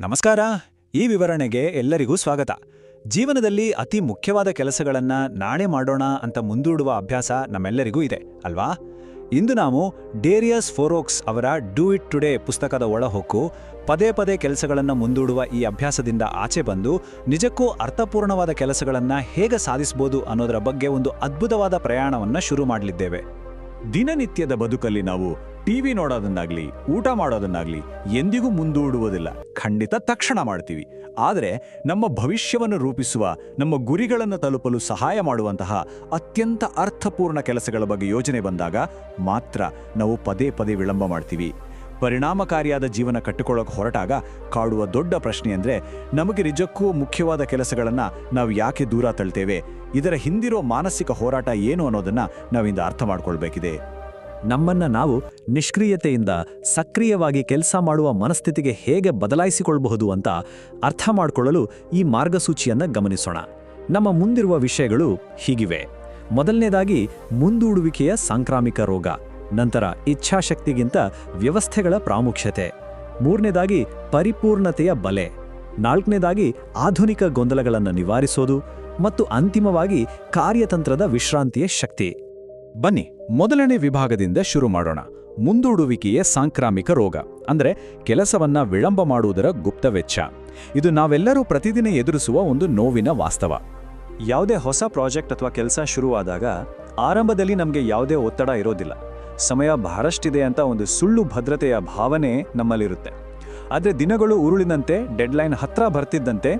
ನಮಸ್ಕಾರ. ಈ ವಿವರಣೆಗೆ ಎಲ್ಲರಿಗೂ ಸ್ವಾಗತ. ಜೀವನದಲ್ಲಿ ಅತಿ ಮುಖ್ಯವಾದ ಕೆಲಸಗಳನ್ನ ನಾಳೆ ಮಾಡೋಣ ಅಂತ ಮುಂದೂಡುವ ಅಭ್ಯಾಸ ನಮ್ಮೆಲ್ಲರಿಗೂ ಇದೆ ಅಲ್ವಾ? ಇಂದು ನಾವು ಡೇರಿಯಸ್ ಫೋರೋಕ್ಸ್ ಅವರ ಡೂ ಇಟ್ ಟುಡೇ ಪುಸ್ತಕದ ಒಳಹೊಕ್ಕು ಪದೇ ಪದೇ ಕೆಲಸಗಳನ್ನು ಮುಂದೂಡುವ ಈ ಅಭ್ಯಾಸದಿಂದ ಆಚೆ ಬಂದು ನಿಜಕ್ಕೂ ಅರ್ಥಪೂರ್ಣವಾದ ಕೆಲಸಗಳನ್ನು ಹೇಗೆ ಸಾಧಿಸಬಹುದು ಅನ್ನೋದರ ಬಗ್ಗೆ ಒಂದು ಅದ್ಭುತವಾದ ಪ್ರಯಾಣವನ್ನು ಶುರು ಮಾಡಲಿದ್ದೇವೆ. ದಿನನಿತ್ಯದ ಬದುಕಲ್ಲಿ ನಾವು ಟಿವಿ ನೋಡೋದನ್ನಾಗ್ಲಿ ಊಟ ಮಾಡೋದನ್ನಾಗ್ಲಿ ಎಂದಿಗೂ ಮುಂದೂಡುವುದಿಲ್ಲ. ಖಂಡಿತ ತಕ್ಷಣ ಮಾಡ್ತೀವಿ. ಆದರೆ ನಮ್ಮ ಭವಿಷ್ಯವನ್ನು ರೂಪಿಸುವ, ನಮ್ಮ ಗುರಿಗಳನ್ನು ತಲುಪಲು ಸಹಾಯ ಮಾಡುವಂತಹ ಅತ್ಯಂತ ಅರ್ಥಪೂರ್ಣ ಕೆಲಸಗಳ ಬಗ್ಗೆ ಯೋಚನೆ ಬಂದಾಗ ಮಾತ್ರ ನಾವು ಪದೇ ಪದೇ ವಿಳಂಬ ಮಾಡ್ತೀವಿ. ಪರಿಣಾಮಕಾರಿಯಾದ ಜೀವನ ಕಟ್ಟಿಕೊಳ್ಳೋಕೆ ಹೊರಟಾಗ ಕಾಡುವ ದೊಡ್ಡ ಪ್ರಶ್ನೆ ಅಂದರೆ, ನಮಗೆ ನಿಜಕ್ಕೂ ಮುಖ್ಯವಾದ ಕೆಲಸಗಳನ್ನು ನಾವು ಯಾಕೆ ದೂರ ತಳ್ತೇವೆ? ಇದರ ಹಿಂದಿರೋ ಮಾನಸಿಕ ಹೋರಾಟ ಏನು ಅನ್ನೋದನ್ನು ನಾವಿಂದ ಅರ್ಥ ಮಾಡ್ಕೊಳ್ಬೇಕಿದೆ. ನಮ್ಮನ್ನ ನಾವು ನಿಷ್ಕ್ರಿಯತೆಯಿಂದ ಸಕ್ರಿಯವಾಗಿ ಕೆಲಸ ಮಾಡುವ ಮನಸ್ಥಿತಿಗೆ ಹೇಗೆ ಬದಲಾಯಿಸಿಕೊಳ್ಳಬಹುದು ಅಂತ ಅರ್ಥ ಮಾಡಿಕೊಳ್ಳಲು ಈ ಮಾರ್ಗಸೂಚಿಯನ್ನು ಗಮನಿಸೋಣ. ನಮ್ಮ ಮುಂದಿರುವ ವಿಷಯಗಳು ಹೀಗಿವೆ. ಮೊದಲನೇದಾಗಿ ಮುಂದೂಡುವಿಕೆಯ ಸಾಂಕ್ರಾಮಿಕ ರೋಗ, ನಂತರ ಇಚ್ಛಾಶಕ್ತಿಗಿಂತ ವ್ಯವಸ್ಥೆಗಳ ಪ್ರಾಮುಖ್ಯತೆ, ಮೂರನೇದಾಗಿ ಪರಿಪೂರ್ಣತೆಯ ಬಲೆ, ನಾಲ್ಕನೇದಾಗಿ ಆಧುನಿಕ ಗೊಂದಲಗಳನ್ನು ನಿವಾರಿಸೋದು ಮತ್ತು ಅಂತಿಮವಾಗಿ ಕಾರ್ಯತಂತ್ರದ ವಿಶ್ರಾಂತಿಯ ಶಕ್ತಿ. ಬನ್ನಿ, ಮೊದಲನೇ ವಿಭಾಗದಿಂದ ಶುರು ಮಾಡೋಣ. ಮುಂದೂಡುವಿಕೆಯ ಸಾಂಕ್ರಾಮಿಕ ರೋಗ ಅಂದರೆ ಕೆಲಸವನ್ನ ವಿಳಂಬ ಮಾಡುವುದರ ಗುಪ್ತ ವೆಚ್ಚ. ಇದು ನಾವೆಲ್ಲರೂ ಪ್ರತಿದಿನ ಎದುರಿಸುವ ಒಂದು ನೋವಿನ ವಾಸ್ತವ. ಯಾವುದೇ ಹೊಸ ಪ್ರಾಜೆಕ್ಟ್ ಅಥವಾ ಕೆಲಸ ಶುರುವಾದಾಗ ಆರಂಭದಲ್ಲಿ ನಮಗೆ ಯಾವುದೇ ಒತ್ತಡ ಇರೋದಿಲ್ಲ. ಸಮಯ ಬಹಳಷ್ಟಿದೆ ಅಂತ ಒಂದು ಸುಳ್ಳು ಭದ್ರತೆಯ ಭಾವನೆ ನಮ್ಮಲ್ಲಿರುತ್ತೆ. ಆದರೆ ದಿನಗಳು ಉರುಳಿನಂತೆ, ಡೆಡ್ಲೈನ್ ಹತ್ರ ಬರ್ತಿದ್ದಂತೆ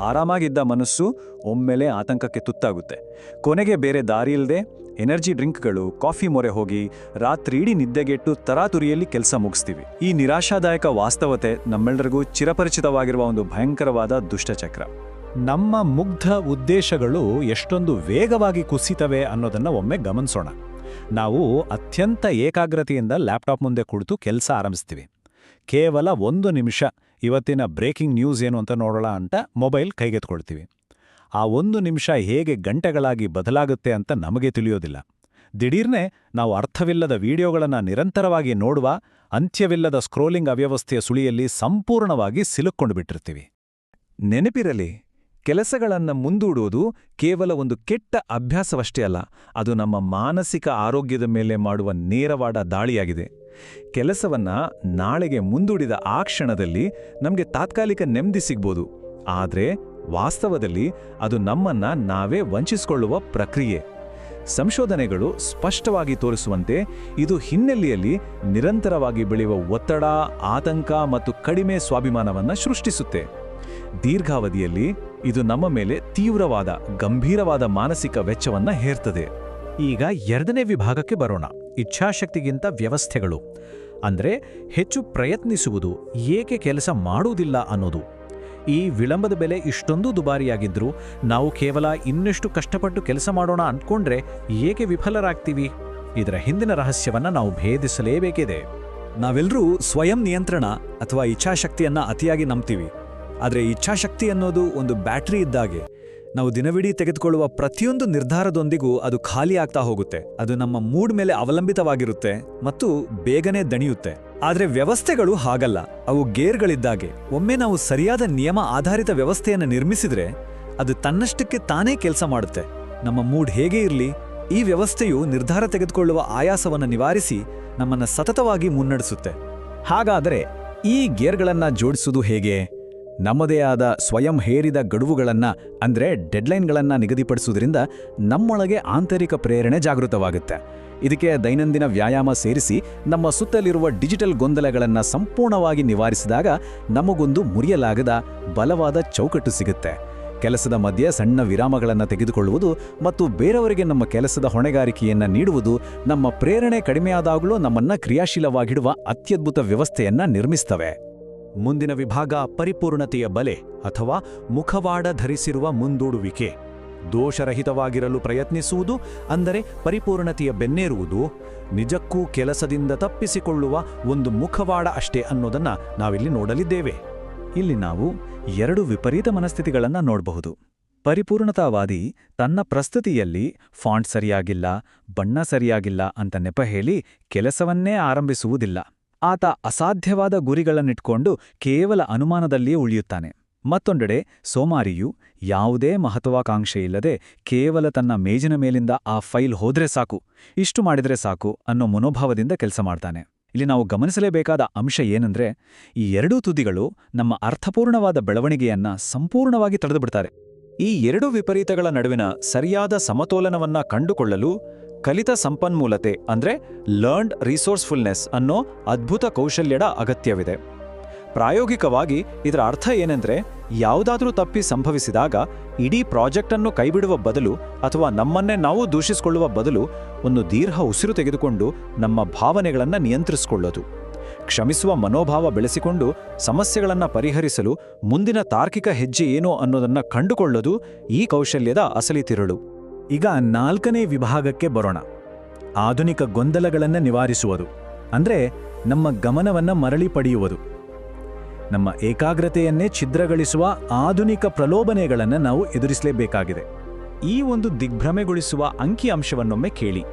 ಆರಾಮಾಗಿದ್ದ ಮನಸ್ಸು ಒಮ್ಮೆಲೆ ಆತಂಕಕ್ಕೆ ತುತ್ತಾಗುತ್ತೆ. ಕೊನೆಗೆ ಬೇರೆ ದಾರಿ ಇಲ್ಲದೆ ಎನರ್ಜಿ ಡ್ರಿಂಕ್ಗಳು, ಕಾಫಿ ಮೊರೆ ಹೋಗಿ ರಾತ್ರಿಯಿಡೀ ನಿದ್ದೆಗೆಟ್ಟು ತರಾತುರಿಯಲ್ಲಿ ಕೆಲಸ ಮುಗಿಸ್ತೀವಿ. ಈ ನಿರಾಶಾದಾಯಕ ವಾಸ್ತವತೆ ನಮ್ಮೆಲ್ಲರಿಗೂ ಚಿರಪರಿಚಿತವಾಗಿರುವ ಒಂದು ಭಯಂಕರವಾದ ದುಷ್ಟಚಕ್ರ. ನಮ್ಮ ಮುಗ್ಧ ಉದ್ದೇಶಗಳು ಎಷ್ಟೊಂದು ವೇಗವಾಗಿ ಕುಸಿತವೆ ಅನ್ನೋದನ್ನು ಒಮ್ಮೆ ಗಮನಿಸೋಣ. ನಾವು ಅತ್ಯಂತ ಏಕಾಗ್ರತೆಯಿಂದ ಲ್ಯಾಪ್ಟಾಪ್ ಮುಂದೆ ಕುಳಿತು ಕೆಲಸ ಆರಂಭಿಸ್ತೀವಿ. ಕೇವಲ 1 ನಿಮಿಷ ಇವತ್ತಿನ ಬ್ರೇಕಿಂಗ್ ನ್ಯೂಸ್ ಏನು ಅಂತ ನೋಡೋಣ ಅಂತ ಮೊಬೈಲ್ ಕೈಗೆತ್ಕೊಳ್ತೀವಿ. ಆ 1 ನಿಮಿಷ ಹೇಗೆ ಗಂಟೆಗಳಾಗಿ ಬದಲಾಗುತ್ತೆ ಅಂತ ನಮಗೆ ತಿಳಿಯೋದಿಲ್ಲ. ದಿಢೀರ್ನೆ ನಾವು ಅರ್ಥವಿಲ್ಲದ ವಿಡಿಯೋಗಳನ್ನು ನಿರಂತರವಾಗಿ ನೋಡುವ, ಅಂತ್ಯವಿಲ್ಲದ ಸ್ಕ್ರೋಲಿಂಗ್ ಅವ್ಯವಸ್ಥೆಯ ಸುಳಿಯಲ್ಲಿ ಸಂಪೂರ್ಣವಾಗಿ ಸಿಲುಕ್ಕೊಂಡು ಬಿಟ್ಟಿರ್ತೀವಿ. ನೆನಪಿರಲಿ, ಕೆಲಸಗಳನ್ನು ಮುಂದೂಡುವುದು ಕೇವಲ ಒಂದು ಕೆಟ್ಟ ಅಭ್ಯಾಸವಷ್ಟೇ ಅಲ್ಲ, ಅದು ನಮ್ಮ ಮಾನಸಿಕ ಆರೋಗ್ಯದ ಮೇಲೆ ಮಾಡುವ ನೇರವಾದ ದಾಳಿಯಾಗಿದೆ. ಕೆಲಸವನ್ನ ನಾಳೆಗೆ ಮುಂದೂಡಿದ ಆ ಕ್ಷಣದಲ್ಲಿ ನಮಗೆ ತಾತ್ಕಾಲಿಕ ನೆಮ್ಮದಿ ಸಿಗ್ಬೋದು, ಆದರೆ ವಾಸ್ತವದಲ್ಲಿ ಅದು ನಮ್ಮನ್ನ ನಾವೇ ವಂಚಿಸಿಕೊಳ್ಳುವ ಪ್ರಕ್ರಿಯೆ. ಸಂಶೋಧನೆಗಳು ಸ್ಪಷ್ಟವಾಗಿ ತೋರಿಸುವಂತೆ ಇದು ಹಿನ್ನೆಲೆಯಲ್ಲಿ ನಿರಂತರವಾಗಿ ಬೆಳೆಯುವ ಒತ್ತಡ, ಆತಂಕ ಮತ್ತು ಕಡಿಮೆ ಸ್ವಾಭಿಮಾನವನ್ನು ಸೃಷ್ಟಿಸುತ್ತೆ. ದೀರ್ಘಾವಧಿಯಲ್ಲಿ ಇದು ನಮ್ಮ ಮೇಲೆ ತೀವ್ರವಾದ, ಗಂಭೀರವಾದ ಮಾನಸಿಕ ವೆಚ್ಚವನ್ನು ಹೇರ್ತದೆ. ಈಗ ಎರಡನೇ ವಿಭಾಗಕ್ಕೆ ಬರೋಣ. ಇಚ್ಛಾಶಕ್ತಿಗಿಂತ ವ್ಯವಸ್ಥೆಗಳು ಅಂದರೆ ಹೆಚ್ಚು ಪ್ರಯತ್ನಿಸುವುದು, ಏಕೆ ಕೆಲಸ ಮಾಡುವುದಿಲ್ಲ ಅನ್ನೋದು. ಈ ವಿಳಂಬದ ಬೆಲೆ ಇಷ್ಟೊಂದು ದುಬಾರಿಯಾಗಿದ್ರೂ ನಾವು ಕೇವಲ ಇನ್ನಷ್ಟು ಕಷ್ಟಪಟ್ಟು ಕೆಲಸ ಮಾಡೋಣ ಅಂದ್ಕೊಂಡ್ರೆ ಏಕೆ ವಿಫಲರಾಗ್ತೀವಿ? ಇದರ ಹಿಂದಿನ ರಹಸ್ಯವನ್ನು ನಾವು ಭೇದಿಸಲೇಬೇಕಿದೆ. ನಾವೆಲ್ಲರೂ ಸ್ವಯಂ ನಿಯಂತ್ರಣ ಅಥವಾ ಇಚ್ಛಾಶಕ್ತಿಯನ್ನ ಅತಿಯಾಗಿ ನಂಬ್ತೀವಿ. ಆದರೆ ಇಚ್ಛಾಶಕ್ತಿ ಅನ್ನೋದು ಒಂದು ಬ್ಯಾಟರಿ ಇದ್ದಾಗೆ. ನಾವು ದಿನವಿಡೀ ತೆಗೆದುಕೊಳ್ಳುವ ಪ್ರತಿಯೊಂದು ನಿರ್ಧಾರದೊಂದಿಗೂ ಅದು ಖಾಲಿ ಆಗ್ತಾ ಹೋಗುತ್ತೆ. ಅದು ನಮ್ಮ ಮೂಡ್ ಮೇಲೆ ಅವಲಂಬಿತವಾಗಿರುತ್ತೆ ಮತ್ತು ಬೇಗನೆ ದಣಿಯುತ್ತೆ. ಆದರೆ ವ್ಯವಸ್ಥೆಗಳು ಹಾಗಲ್ಲ. ಅವು ಗೇರ್ಗಳಿದ್ದಾಗೆ. ಒಮ್ಮೆ ನಾವು ಸರಿಯಾದ ನಿಯಮ ಆಧಾರಿತ ವ್ಯವಸ್ಥೆಯನ್ನು ನಿರ್ಮಿಸಿದ್ರೆ ಅದು ತನ್ನಷ್ಟಕ್ಕೆ ತಾನೇ ಕೆಲಸ ಮಾಡುತ್ತೆ. ನಮ್ಮ ಮೂಡ್ ಹೇಗೆ ಇರಲಿ, ಈ ವ್ಯವಸ್ಥೆಯು ನಿರ್ಧಾರ ತೆಗೆದುಕೊಳ್ಳುವ ಆಯಾಸವನ್ನು ನಿವಾರಿಸಿ ನಮ್ಮನ್ನು ಸತತವಾಗಿ ಮುನ್ನಡೆಸುತ್ತೆ. ಹಾಗಾದರೆ ಈ ಗೇರ್ಗಳನ್ನು ಜೋಡಿಸುವುದು ಹೇಗೆ? ನಮ್ಮದೇ ಆದ ಸ್ವಯಂ ಹೇರಿದ ಗಡುವುಗಳನ್ನು ಅಂದರೆ ಡೆಡ್ಲೈನ್ಗಳನ್ನು ನಿಗದಿಪಡಿಸುವುದರಿಂದ ನಮ್ಮೊಳಗೆ ಆಂತರಿಕ ಪ್ರೇರಣೆ ಜಾಗೃತವಾಗುತ್ತೆ. ಇದಕ್ಕೆ ದೈನಂದಿನ ವ್ಯಾಯಾಮ ಸೇರಿಸಿ ನಮ್ಮ ಸುತ್ತಲಿರುವ ಡಿಜಿಟಲ್ ಗೊಂದಲಗಳನ್ನು ಸಂಪೂರ್ಣವಾಗಿ ನಿವಾರಿಸಿದಾಗ ನಮಗೊಂದು ಮುರಿಯಲಾಗದ ಬಲವಾದ ಚೌಕಟ್ಟು ಸಿಗುತ್ತೆ. ಕೆಲಸದ ಮಧ್ಯೆ ಸಣ್ಣ ವಿರಾಮಗಳನ್ನು ತೆಗೆದುಕೊಳ್ಳುವುದು ಮತ್ತು ಬೇರೆಯವರಿಗೆ ನಮ್ಮ ಕೆಲಸದ ಹೊಣೆಗಾರಿಕೆಯನ್ನು ನೀಡುವುದು ನಮ್ಮ ಪ್ರೇರಣೆ ಕಡಿಮೆಯಾದಾಗಲೂ ನಮ್ಮನ್ನು ಕ್ರಿಯಾಶೀಲವಾಗಿಡುವ ಅತ್ಯದ್ಭುತ ವ್ಯವಸ್ಥೆಯನ್ನು ನಿರ್ಮಿಸ್ತವೆ. ಮುಂದಿನ ವಿಭಾಗ ಪರಿಪೂರ್ಣತೆಯ ಬಲೆ ಅಥವಾ ಮುಖವಾಡ ಧರಿಸಿರುವ ಮುಂದೂಡುವಿಕೆ. ದೋಷರಹಿತವಾಗಿರಲು ಪ್ರಯತ್ನಿಸುವುದು ಅಂದರೆ ಪರಿಪೂರ್ಣತೆಯ ಬೆನ್ನೇರುವುದು ನಿಜಕ್ಕೂ ಕೆಲಸದಿಂದ ತಪ್ಪಿಸಿಕೊಳ್ಳುವ ಒಂದು ಮುಖವಾಡ ಅಷ್ಟೇ ಅನ್ನೋದನ್ನು ನಾವಿಲ್ಲಿ ನೋಡಲಿದ್ದೇವೆ. ಇಲ್ಲಿ ನಾವು 2 ವಿಪರೀತ ಮನಸ್ಥಿತಿಗಳನ್ನು ನೋಡಬಹುದು. ಪರಿಪೂರ್ಣತಾವಾದಿ ತನ್ನ ಪ್ರಸ್ತುತಿಯಲ್ಲಿ ಫಾಂಟ್ ಸರಿಯಾಗಿಲ್ಲ, ಬಣ್ಣ ಸರಿಯಾಗಿಲ್ಲ ಅಂತ ನೆಪ ಹೇಳಿ ಕೆಲಸವನ್ನೇ ಆರಂಭಿಸುವುದಿಲ್ಲ. ಆತ ಅಸಾಧ್ಯವಾದ ಗುರಿಗಳನ್ನಿಟ್ಕೊಂಡು ಕೇವಲ ಅನುಮಾನದಲ್ಲಿಯೇ ಉಳಿಯುತ್ತಾನೆ. ಮತ್ತೊಂದೆಡೆ ಸೋಮಾರಿಯು ಯಾವುದೇ ಮಹತ್ವಾಕಾಂಕ್ಷೆಯಿಲ್ಲದೆ ಕೇವಲ ತನ್ನ ಮೇಜಿನ ಮೇಲಿಂದ ಆ ಫೈಲ್ ಹೋದ್ರೆ ಸಾಕು, ಇಷ್ಟು ಮಾಡಿದ್ರೆ ಸಾಕು ಅನ್ನೋ ಮನೋಭಾವದಿಂದ ಕೆಲಸ ಮಾಡ್ತಾನೆ. ಇಲ್ಲಿ ನಾವು ಗಮನಿಸಲೇಬೇಕಾದ ಅಂಶ ಏನಂದ್ರೆ, ಈ ಎರಡೂ ತುದಿಗಳು ನಮ್ಮ ಅರ್ಥಪೂರ್ಣವಾದ ಬೆಳವಣಿಗೆಯನ್ನ ಸಂಪೂರ್ಣವಾಗಿ ತಡೆದುಬಿಡ್ತಾರೆ. ಈ ಎರಡು ವಿಪರೀತಗಳ ನಡುವಿನ ಸರಿಯಾದ ಸಮತೋಲನವನ್ನ ಕಂಡುಕೊಳ್ಳಲು ಕಲಿತ ಸಂಪನ್ಮೂಲತೆ ಅಂದ್ರೆ ಲರ್ನ್ಡ್ ರಿಸೋರ್ಸ್ಫುಲ್ನೆಸ್ ಅನ್ನೋ ಅದ್ಭುತ ಕೌಶಲ್ಯದ ಅಗತ್ಯವಿದೆ. ಪ್ರಾಯೋಗಿಕವಾಗಿ ಇದರ ಅರ್ಥ ಏನೆಂದ್ರೆ, ಯಾವುದಾದ್ರೂ ತಪ್ಪಿ ಸಂಭವಿಸಿದಾಗ ಇಡೀ ಪ್ರಾಜೆಕ್ಟನ್ನು ಕೈಬಿಡುವ ಬದಲು ಅಥವಾ ನಮ್ಮನ್ನೇ ನಾವು ದೂಷಿಸಿಕೊಳ್ಳುವ ಬದಲು ಒಂದು ದೀರ್ಘ ಉಸಿರು ತೆಗೆದುಕೊಂಡು ನಮ್ಮ ಭಾವನೆಗಳನ್ನು ನಿಯಂತ್ರಿಸಿಕೊಳ್ಳೋದು, ಕ್ಷಮಿಸುವ ಮನೋಭಾವ ಬೆಳೆಸಿಕೊಂಡು ಸಮಸ್ಯೆಗಳನ್ನು ಪರಿಹರಿಸಲು ಮುಂದಿನ ತಾರ್ಕಿಕ ಹೆಜ್ಜೆ ಏನು ಅನ್ನೋದನ್ನು ಕಂಡುಕೊಳ್ಳೋದು ಈ ಕೌಶಲ್ಯದ ಅಸಲಿ ತಿರುಳು. ಈಗ 4ನೇ ವಿಭಾಗಕ್ಕೆ ಬರೋಣ. ಆಧುನಿಕ ಗೊಂದಲಗಳನ್ನು ನಿವಾರಿಸುವುದು ಅಂದ್ರೆ ನಮ್ಮ ಗಮನವನ್ನು ಮರಳಿ ಪಡೆಯುವುದು. ನಮ್ಮ ಏಕಾಗ್ರತೆಯನ್ನೇ ಛಿದ್ರಗೊಳಿಸುವ ಆಧುನಿಕ ಪ್ರಲೋಭನೆಗಳನ್ನು ನಾವು ಎದುರಿಸಲೇಬೇಕಾಗಿದೆ. ಈ ಒಂದು ದಿಗ್ಭ್ರಮೆಗೊಳಿಸುವ ಅಂಕಿಅಂಶವನ್ನೊಮ್ಮೆ ಕೇಳಿ.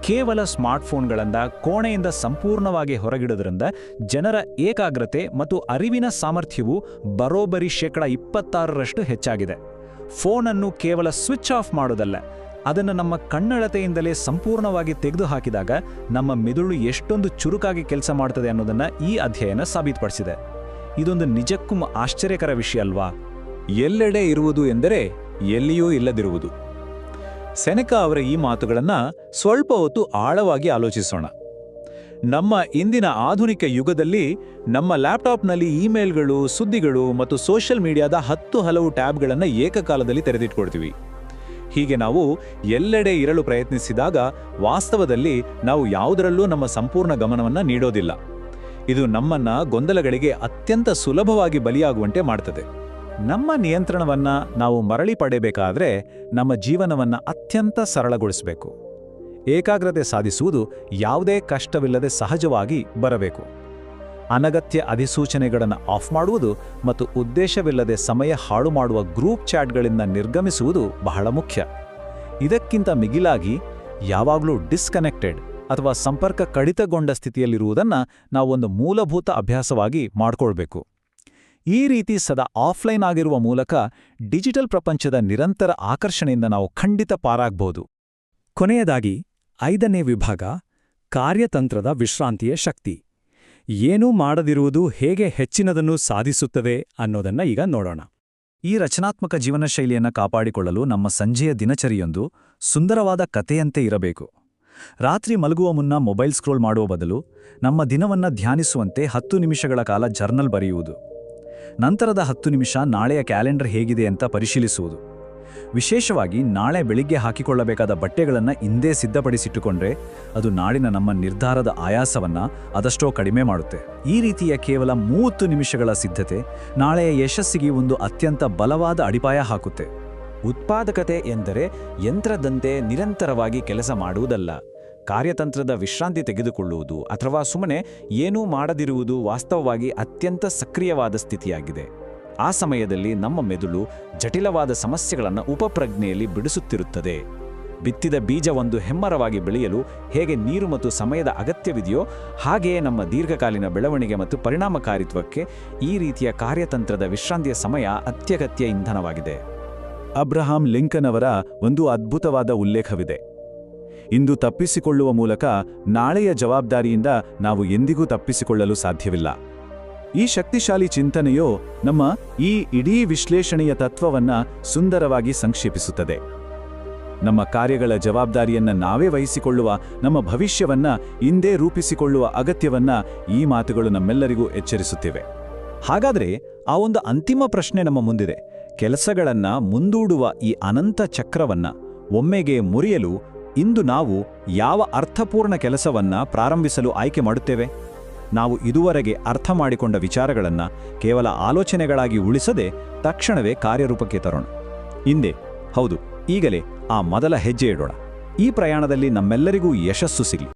ಕೇವಲ ಸ್ಮಾರ್ಟ್ಫೋನ್ಗಳಿಂದ ಕೋಣೆಯಿಂದ ಸಂಪೂರ್ಣವಾಗಿ ಹೊರಗಿಡೋದ್ರಿಂದ ಜನರ ಏಕಾಗ್ರತೆ ಮತ್ತು ಅರಿವಿನ ಸಾಮರ್ಥ್ಯವು ಬರೋಬ್ಬರಿ 26% ಹೆಚ್ಚಾಗಿದೆ. ಫೋನನ್ನು ಕೇವಲ ಸ್ವಿಚ್ ಆಫ್ ಮಾಡೋದಲ್ಲ, ಅದನ್ನು ನಮ್ಮ ಕಣ್ಣಳತೆಯಿಂದಲೇ ಸಂಪೂರ್ಣವಾಗಿ ತೆಗೆದುಹಾಕಿದಾಗ ನಮ್ಮ ಮೆದುಳು ಎಷ್ಟೊಂದು ಚುರುಕಾಗಿ ಕೆಲಸ ಮಾಡ್ತದೆ ಅನ್ನೋದನ್ನು ಈ ಅಧ್ಯಯನ ಸಾಬೀತುಪಡಿಸಿದೆ. ಇದೊಂದು ನಿಜಕ್ಕೂ ಆಶ್ಚರ್ಯಕರ ವಿಷಯ ಅಲ್ವಾ? ಎಲ್ಲೆಡೆ ಇರುವುದು ಎಂದರೆ ಎಲ್ಲಿಯೂ ಇಲ್ಲದಿರುವುದು. ಸೆನೆಕಾ ಅವರ ಈ ಮಾತುಗಳನ್ನು ಸ್ವಲ್ಪ ಹೊತ್ತು ಆಳವಾಗಿ ಆಲೋಚಿಸೋಣ. ನಮ್ಮ ಇಂದಿನ ಆಧುನಿಕ ಯುಗದಲ್ಲಿ ನಮ್ಮ ಲ್ಯಾಪ್ಟಾಪ್ನಲ್ಲಿ ಇಮೇಲ್ಗಳು, ಸುದ್ದಿಗಳು ಮತ್ತು ಸೋಷಿಯಲ್ ಮೀಡಿಯಾದ 10 ಹಲವು ಟ್ಯಾಬ್ಗಳನ್ನು ಏಕಕಾಲದಲ್ಲಿ ತೆರೆದಿಟ್ಕೊಳ್ತೀವಿ. ಹೀಗೆ ನಾವು ಎಲ್ಲೆಡೆ ಇರಲು ಪ್ರಯತ್ನಿಸಿದಾಗ ವಾಸ್ತವದಲ್ಲಿ ನಾವು ಯಾವುದರಲ್ಲೂ ನಮ್ಮ ಸಂಪೂರ್ಣ ಗಮನವನ್ನು ನೀಡೋದಿಲ್ಲ. ಇದು ನಮ್ಮನ್ನ ಗೊಂದಲಗಳಿಗೆ ಅತ್ಯಂತ ಸುಲಭವಾಗಿ ಬಲಿಯಾಗುವಂತೆ ಮಾಡ್ತದೆ. ನಮ್ಮ ನಿಯಂತ್ರಣವನ್ನ ನಾವು ಮರಳಿ ಪಡೆಯಬೇಕಾದ್ರೆ ನಮ್ಮ ಜೀವನವನ್ನ ಅತ್ಯಂತ ಸರಳಗೊಳಿಸಬೇಕು. ಏಕಾಗ್ರತೆ ಸಾಧಿಸುವುದು ಯಾವುದೇ ಕಷ್ಟವಿಲ್ಲದೆ ಸಹಜವಾಗಿ ಬರಬೇಕು. ಅನಗತ್ಯ ಅಧಿಸೂಚನೆಗಳನ್ನು ಆಫ್ ಮಾಡುವುದು ಮತ್ತು ಉದ್ದೇಶವಿಲ್ಲದೆ ಸಮಯ ಹಾಳು ಮಾಡುವ ಗ್ರೂಪ್ ಚಾಟ್ಗಳಿಂದ ನಿರ್ಗಮಿಸುವುದು ಬಹಳ ಮುಖ್ಯ. ಇದಕ್ಕಿಂತ ಮಿಗಿಲಾಗಿ ಯಾವಾಗಲೂ ಡಿಸ್ಕನೆಕ್ಟೆಡ್ ಅಥವಾ ಸಂಪರ್ಕ ಕಡಿತಗೊಂಡ ಸ್ಥಿತಿಯಲ್ಲಿರುವುದನ್ನು ನಾವೊಂದು ಮೂಲಭೂತ ಅಭ್ಯಾಸವಾಗಿ ಮಾಡಿಕೊಳ್ಬೇಕು. ಈ ರೀತಿ ಸದಾ ಆಫ್ಲೈನ್ ಆಗಿರುವ ಮೂಲಕ ಡಿಜಿಟಲ್ ಪ್ರಪಂಚದ ನಿರಂತರ ಆಕರ್ಷಣೆಯಿಂದ ನಾವು ಖಂಡಿತ ಪಾರಾಗಬಹುದು. ಕೊನೆಯದಾಗಿ 5ನೇ ವಿಭಾಗ, ಕಾರ್ಯತಂತ್ರದ ವಿಶ್ರಾಂತಿಯ ಶಕ್ತಿ. ಏನೂ ಮಾಡದಿರುವುದು ಹೇಗೆ ಹೆಚ್ಚಿನದನ್ನು ಸಾಧಿಸುತ್ತದೆ ಅನ್ನೋದನ್ನ ಈಗ ನೋಡೋಣ. ಈ ರಚನಾತ್ಮಕ ಜೀವನ ಶೈಲಿಯನ್ನು ಕಾಪಾಡಿಕೊಳ್ಳಲು ನಮ್ಮ ಸಂಜೆಯ ದಿನಚರಿಯೊಂದು ಸುಂದರವಾದ ಕಥೆಯಂತೆ ಇರಬೇಕು. ರಾತ್ರಿ ಮಲಗುವ ಮುನ್ನ ಮೊಬೈಲ್ ಸ್ಕ್ರೋಲ್ ಮಾಡುವ ಬದಲು ನಮ್ಮ ದಿನವನ್ನು ಧ್ಯಾನಿಸುವಂತೆ 10 ನಿಮಿಷಗಳ ಕಾಲ ಜರ್ನಲ್ ಬರೆಯುವುದು. ನಂತರದ 10 ನಿಮಿಷ ನಾಳೆಯ ಕ್ಯಾಲೆಂಡರ್ ಹೇಗಿದೆ ಅಂತ ಪರಿಶೀಲಿಸುವುದು. ವಿಶೇಷವಾಗಿ ನಾಳೆ ಬೆಳಿಗ್ಗೆ ಹಾಕಿಕೊಳ್ಳಬೇಕಾದ ಬಟ್ಟೆಗಳನ್ನು ಇಂದೇ ಸಿದ್ಧಪಡಿಸಿಟ್ಟುಕೊಂಡ್ರೆ ಅದು ನಾಡಿನ ನಮ್ಮ ನಿರ್ಧಾರದ ಆಯಾಸವನ್ನು ಅದಷ್ಟೋ ಕಡಿಮೆ ಮಾಡುತ್ತೆ. ಈ ರೀತಿಯ ಕೇವಲ 30 ನಿಮಿಷಗಳ ಸಿದ್ಧತೆ ನಾಳೆಯ ಯಶಸ್ಸಿಗೆ ಒಂದು ಅತ್ಯಂತ ಬಲವಾದ ಅಡಿಪಾಯ ಹಾಕುತ್ತೆ. ಉತ್ಪಾದಕತೆ ಎಂದರೆ ಯಂತ್ರದಂತೆ ನಿರಂತರವಾಗಿ ಕೆಲಸ ಮಾಡುವುದಲ್ಲ. ಕಾರ್ಯತಂತ್ರದ ವಿಶ್ರಾಂತಿ ತೆಗೆದುಕೊಳ್ಳುವುದು ಅಥವಾ ಸುಮ್ಮನೆ ಏನೂ ಮಾಡದಿರುವುದು ವಾಸ್ತವವಾಗಿ ಅತ್ಯಂತ ಸಕ್ರಿಯವಾದ ಸ್ಥಿತಿಯಾಗಿದೆ. ಆ ಸಮಯದಲ್ಲಿ ನಮ್ಮ ಮೆದುಳು ಜಟಿಲವಾದ ಸಮಸ್ಯೆಗಳನ್ನು ಉಪಪ್ರಜ್ಞೆಯಲ್ಲಿ ಬಿಡಿಸುತ್ತಿರುತ್ತದೆ. ಬಿತ್ತಿದ ಬೀಜ ಒಂದು ಹೆಮ್ಮರವಾಗಿ ಬೆಳೆಯಲು ಹೇಗೆ ನೀರು ಮತ್ತು ಸಮಯದ ಅಗತ್ಯವಿದೆಯೋ ಹಾಗೆಯೇ ನಮ್ಮ ದೀರ್ಘಕಾಲೀನ ಬೆಳವಣಿಗೆ ಮತ್ತು ಪರಿಣಾಮಕಾರಿತ್ವಕ್ಕೆ ಈ ರೀತಿಯ ಕಾರ್ಯತಂತ್ರದ ವಿಶ್ರಾಂತಿಯ ಸಮಯ ಅತ್ಯಗತ್ಯ ಇಂಧನವಾಗಿದೆ. ಅಬ್ರಹಾಂ ಲಿಂಕನ್ ಅವರ ಒಂದು ಅದ್ಭುತವಾದ ಉಲ್ಲೇಖವಿದೆ. ಇಂದು ತಪ್ಪಿಸಿಕೊಳ್ಳುವ ಮೂಲಕ ನಾಳೆಯ ಜವಾಬ್ದಾರಿಯಿಂದ ನಾವು ಎಂದಿಗೂ ತಪ್ಪಿಸಿಕೊಳ್ಳಲು ಸಾಧ್ಯವಿಲ್ಲ. ಈ ಶಕ್ತಿಶಾಲಿ ಚಿಂತನೆಯು ನಮ್ಮ ಈ ಇಡೀ ವಿಶ್ಲೇಷಣೆಯ ತತ್ವವನ್ನ ಸುಂದರವಾಗಿ ಸಂಕ್ಷೇಪಿಸುತ್ತದೆ. ನಮ್ಮ ಕಾರ್ಯಗಳ ಜವಾಬ್ದಾರಿಯನ್ನ ನಾವೇ ವಹಿಸಿಕೊಳ್ಳುವ, ನಮ್ಮ ಭವಿಷ್ಯವನ್ನ ಇಂದೇ ರೂಪಿಸಿಕೊಳ್ಳುವ ಅಗತ್ಯವನ್ನ ಈ ಮಾತುಗಳು ನಮ್ಮೆಲ್ಲರಿಗೂ ಎಚ್ಚರಿಸುತ್ತಿವೆ. ಹಾಗಾದ್ರೆ ಆ ಒಂದು ಅಂತಿಮ ಪ್ರಶ್ನೆ ನಮ್ಮ ಮುಂದಿದೆ. ಕೆಲಸಗಳನ್ನ ಮುಂದೂಡುವ ಈ ಅನಂತ ಚಕ್ರವನ್ನ ಒಮ್ಮೆಗೆ ಮುರಿಯಲು ಇಂದು ನಾವು ಯಾವ ಅರ್ಥಪೂರ್ಣ ಕೆಲಸವನ್ನ ಪ್ರಾರಂಭಿಸಲು ಆಯ್ಕೆ ಮಾಡುತ್ತೇವೆ? ನಾವು ಇದುವರೆಗೆ ಅರ್ಥ ಮಾಡಿಕೊಂಡ ವಿಚಾರಗಳನ್ನು ಕೇವಲ ಆಲೋಚನೆಗಳಾಗಿ ಉಳಿಸದೆ ತಕ್ಷಣವೇ ಕಾರ್ಯರೂಪಕ್ಕೆ ತರೋಣ. ಹೌದು, ಈಗಲೇ ಆ ಮೊದಲ ಹೆಜ್ಜೆ ಇಡೋಣ. ಈ ಪ್ರಯಾಣದಲ್ಲಿ ನಮ್ಮೆಲ್ಲರಿಗೂ ಯಶಸ್ಸು ಸಿಗಲಿ.